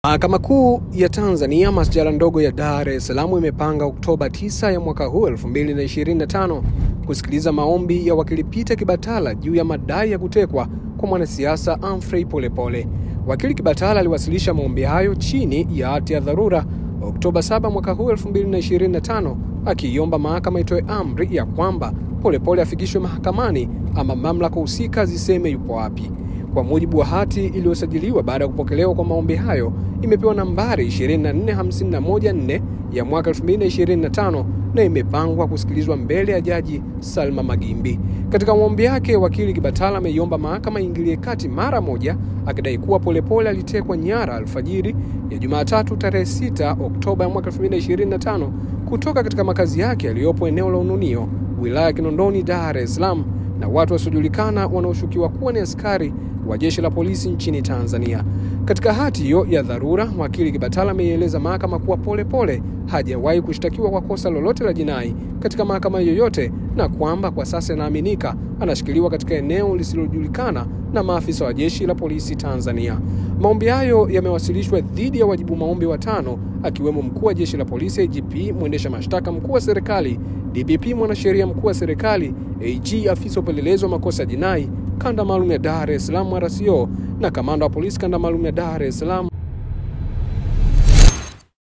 Mahakama Kuu ya Tanzania masjala ndogo ya Dar es Salaam imepanga Oktoba 9 ya mwaka huu 2025 kusikiliza maombi ya wakili Peter Kibatala juu ya madai ya kutekwa kwa mwanasiasa Humphrey Polepole. Wakili Kibatala aliwasilisha maombi hayo chini ya hati ya dharura Oktoba 7 mwaka huu 2025 akiomba mahakama itoe amri ya kwamba Polepole afikishwe mahakamani ama mamlaka husika ziseme yupo wapi. Kwa mujibu wa hati iliyosajiliwa baada ya kupokelewa kwa maombi hayo, imepewa nambari 24514 ya mwaka 2025 na imepangwa kusikilizwa mbele ya Jaji Salma Magimbi. Katika maombi yake, wakili Kibatala ameiomba mahakama iingilie kati mara moja, akidai kuwa Polepole alitekwa nyara alfajiri ya Jumatatu tarehe 6 Oktoba mwaka 2025 kutoka katika makazi yake yaliyopo eneo la Ununio, wilaya ya Kinondoni, Dar es Salaam, na watu wasiojulikana wanaoshukiwa kuwa ni askari wa jeshi la polisi nchini Tanzania. Katika hati hiyo ya dharura, wakili Kibatala ameieleza mahakama kuwa Polepole hajawahi kushtakiwa kwa kosa lolote la jinai katika mahakama yoyote, na kwamba kwa sasa inaaminika anashikiliwa katika eneo lisilojulikana na maafisa wa jeshi la polisi Tanzania. Maombi hayo yamewasilishwa dhidi ya wajibu maombi watano, akiwemo mkuu wa jeshi la polisi IGP, mwendesha mashtaka mkuu wa serikali DPP, mwanasheria mkuu wa serikali AG, afisa upelelezi wa makosa jinai kanda maalum ya Dar es Salaam RCO, na kamanda wa polisi kanda maalum ya Dar es Salaam